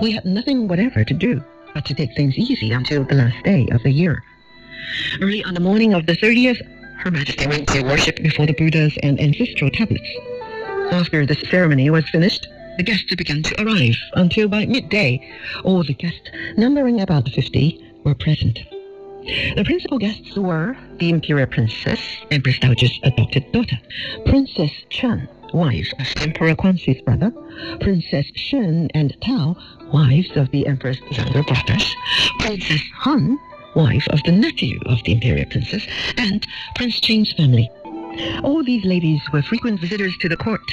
We had nothing whatever to do but to take things easy until the last day of the year. Early on the morning of the 30th, Her Majesty went to worship before the Buddhas and ancestral tablets. After this ceremony was finished, the guests began to arrive until by midday, all the guests, numbering about 50, were present. The principal guests were the Imperial Princess, Empress Dowager's adopted daughter, Princess Chen, wife of Emperor Kwanzhi's brother, Princess Shen and Tao, wives of the Emperor's younger brothers, Princess Han, wife of the nephew of the Imperial Princess, and Prince Ching's family. All these ladies were frequent visitors to the court.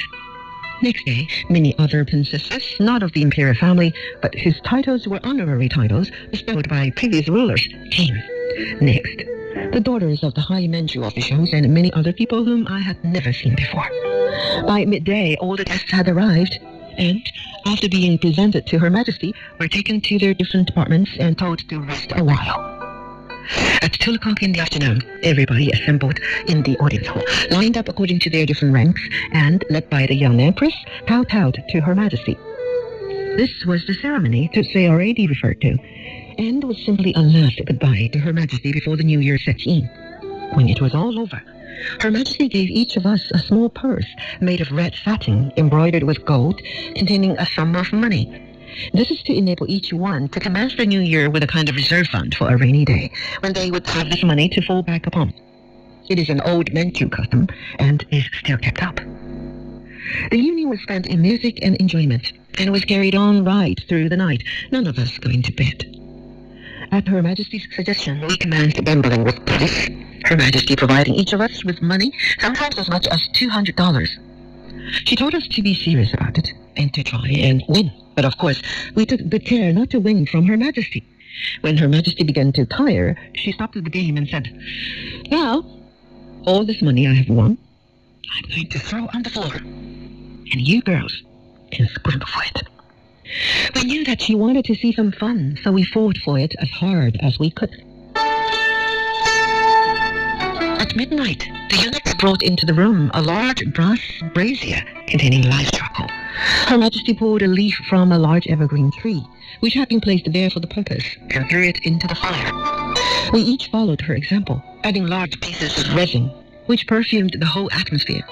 Next day, many other princesses, not of the imperial family, but whose titles were honorary titles bestowed by previous rulers, came. Next, the daughters of the high Manchu officials and many other people whom I had never seen before. By midday, all the guests had arrived, and, after being presented to Her Majesty, were taken to their different apartments and told to rest a while. At 2 o'clock in the afternoon, everybody assembled in the audience hall, lined up according to their different ranks, and, led by the young empress, kowtowed to Her Majesty. This was the ceremony to say already referred to, and was simply a last goodbye to Her Majesty before the new year set in. When it was all over, Her Majesty gave each of us a small purse made of red satin embroidered with gold, containing a sum of money. This is to enable each one to commence the new year with a kind of reserve fund for a rainy day, when they would have this money to fall back upon. It is an old Manchu custom, and is still kept up. The evening was spent in music and enjoyment, and was carried on right through the night, none of us going to bed. At Her Majesty's suggestion, we commenced gambling with police, Her Majesty providing each of us with money, sometimes as much as $200. She told us to be serious about it, and to try and win. But of course, we took good care not to win from Her Majesty. When Her Majesty began to tire, she stopped the game and said, "Now, all this money I have won, I'm going to throw on the floor, and you girls can scramble for it." We knew that she wanted to see some fun, so we fought for it as hard as we could. At midnight, the eunuchs brought into the room a large brass brazier containing live charcoal. Her Majesty pulled a leaf from a large evergreen tree, which had been placed there for the purpose, and threw it into the fire. We each followed her example, adding large pieces of resin, which perfumed the whole atmosphere.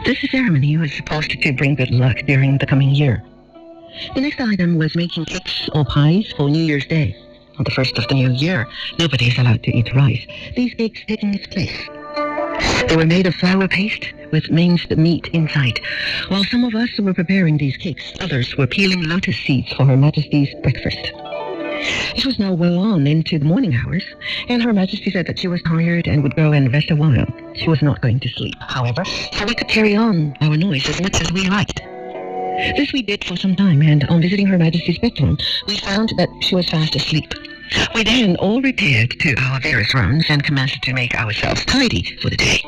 This ceremony was supposed to bring good luck during the coming year. The next item was making cakes or pies for New Year's Day. On the first of the new year, nobody is allowed to eat rice, these cakes taking its place. They were made of flour paste with minced meat inside. While some of us were preparing these cakes, others were peeling lotus seeds for Her Majesty's breakfast. It was now well on into the morning hours, and Her Majesty said that she was tired and would go and rest a while. She was not going to sleep, however, so we could carry on our noise as much as we liked. This we did for some time, and on visiting Her Majesty's bedroom, we found that she was fast asleep. We then all repaired to our various rooms and commenced to make ourselves tidy for the day.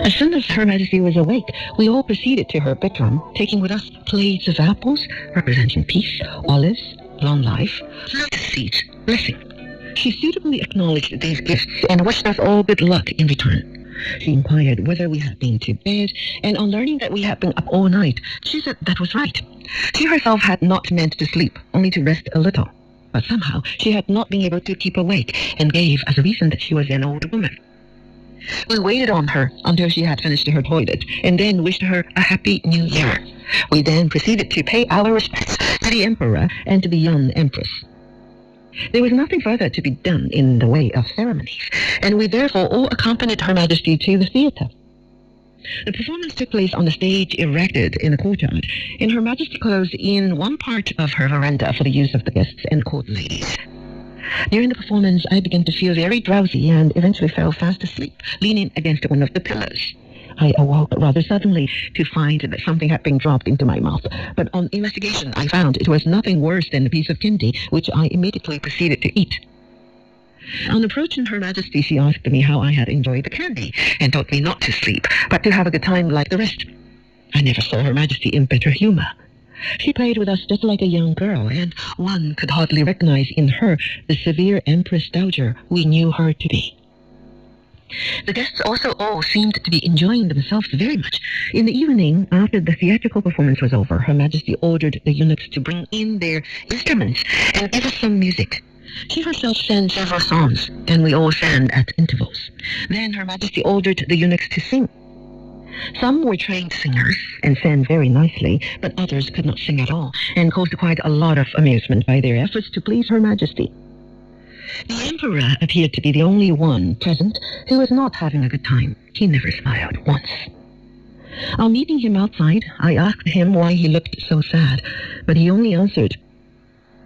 As soon as Her Majesty was awake, we all proceeded to her bedroom, taking with us plates of apples representing peace, olives, long life, lotus seeds, blessing. She suitably acknowledged these gifts and wished us all good luck in return. She inquired whether we had been to bed, and on learning that we had been up all night, she said that was right. She herself had not meant to sleep, only to rest a little. But somehow she had not been able to keep awake, and gave as a reason that she was an old woman. We waited on her until she had finished her toilet, and then wished her a happy new year. We then proceeded to pay our respects to the Emperor and to the young Empress. There was nothing further to be done in the way of ceremonies, and we therefore all accompanied Her Majesty to the theatre. The performance took place on the stage erected in the courtyard, and Her Majesty closed in one part of her veranda for the use of the guests and court ladies. During the performance, I began to feel very drowsy and eventually fell fast asleep, leaning against one of the pillars. I awoke rather suddenly to find that something had been dropped into my mouth, but on investigation I found it was nothing worse than a piece of candy, which I immediately proceeded to eat. On approaching Her Majesty, she asked me how I had enjoyed the candy, and told me not to sleep, but to have a good time like the rest. I never saw Her Majesty in better humor. She played with us just like a young girl, and one could hardly recognize in her the severe Empress Dowager we knew her to be. The guests also all seemed to be enjoying themselves very much. In the evening, after the theatrical performance was over, Her Majesty ordered the eunuchs to bring in their instruments and give us some music. She herself sang several songs, and we all sang at intervals. Then Her Majesty ordered the eunuchs to sing. Some were trained singers and sang very nicely, but others could not sing at all, and caused quite a lot of amusement by their efforts to please Her Majesty. The Emperor appeared to be the only one present who was not having a good time. He never smiled once. On meeting him outside, I asked him why he looked so sad, but he only answered,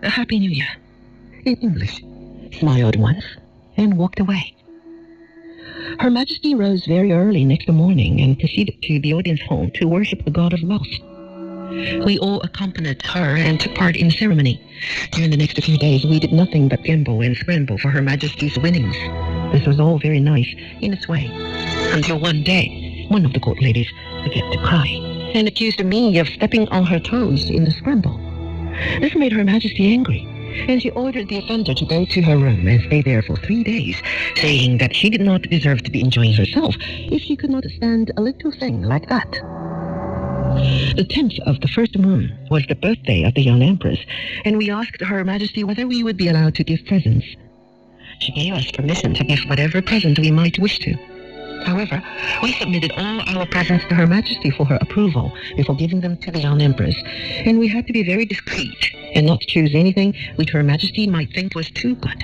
"A Happy New Year," in English, smiled once, and walked away. Her Majesty rose very early next morning and proceeded to the audience hall to worship the god of wealth. We all accompanied her and took part in the ceremony. During the next few days, we did nothing but gamble and scramble for Her Majesty's winnings. This was all very nice in its way, until one day, one of the court ladies began to cry and accused me of stepping on her toes in the scramble. This made Her Majesty angry, and she ordered the offender to go to her room and stay there for 3 days, saying that she did not deserve to be enjoying herself if she could not stand a little thing like that. The 10th of the first moon was the birthday of the young empress, and we asked Her Majesty whether we would be allowed to give presents. She gave us permission to give whatever present we might wish to. However, we submitted all our presents to Her Majesty for her approval before giving them to the young empress, and we had to be very discreet and not choose anything which Her Majesty might think was too good.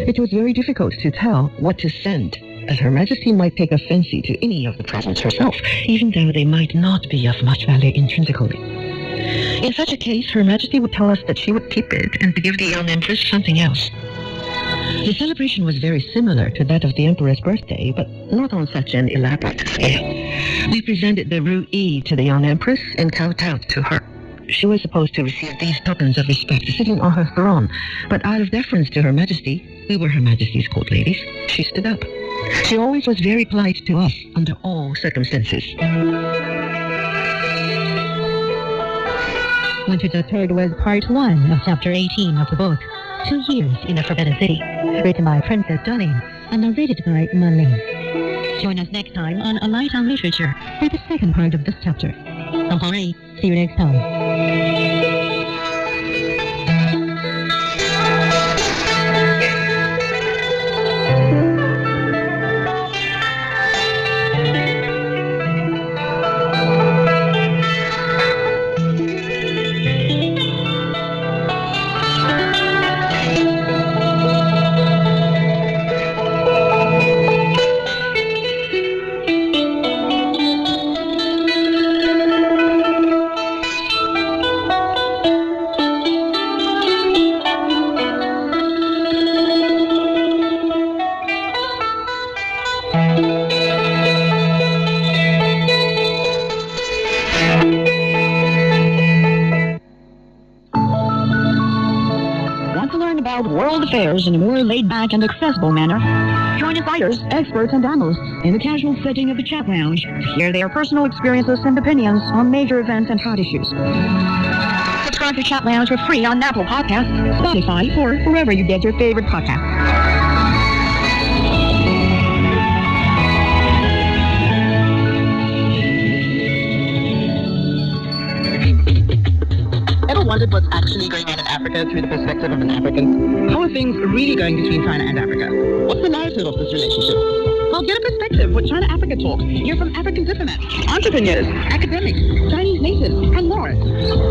It was very difficult to tell what to send, as Her Majesty might take a fancy to any of the presents herself, even though they might not be of much value intrinsically. In such a case, Her Majesty would tell us that she would keep it and to give the young empress something else. The celebration was very similar to that of the Emperor's birthday, but not on such an elaborate scale. We presented the ruyi to the young empress and kowtowed to her. She was supposed to receive these tokens of respect sitting on her throne, but out of deference to Her Majesty, we were Her Majesty's court ladies, she stood up. She always was very polite to us under all circumstances. Winter the Third was part 1 of chapter 18 of the book, 2 Years in the Forbidden City, written by Princess Darling and narrated by Malin. Join us next time on A Light on Literature for the second part of this chapter. I'm Henri. See you next time. World affairs in a more laid-back and accessible manner. Join advisors, experts, and analysts in the casual setting of the chat lounge to hear their personal experiences and opinions on major events and hot issues. Subscribe to Chat Lounge for free on Apple Podcasts, Spotify, or wherever you get your favorite podcasts. Wondered what's actually going on in Africa through the perspective of an African? How are things really going between China and Africa? What's the narrative of this relationship? Well, get a perspective with China-Africa Talk. Hear from African diplomats, entrepreneurs, academics, Chinese natives, and more.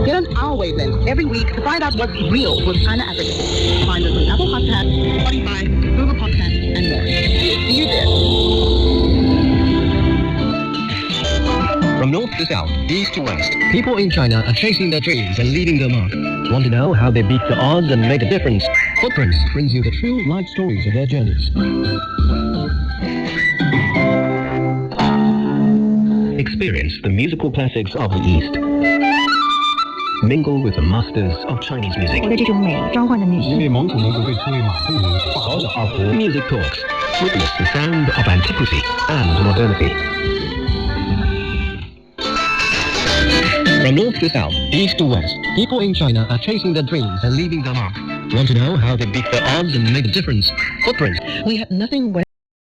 Get on our wavelength every week to find out what's real with China-Africa. Find us on Apple Podcasts, Spotify, Google Podcasts, and more. See you there. From north to south, east to west, people in China are chasing their dreams and leaving their mark. Want to know how they beat the odds and make a difference? Footprints brings you the true life stories of their journeys. Experience the musical classics of the East. Mingle with the masters of Chinese music. Music talks. Witness the sound of antiquity and modernity. From north to south, east to west, people in China are chasing their dreams and leaving their mark. Want to know how they beat the odds and make a difference? Footprints. We have nothing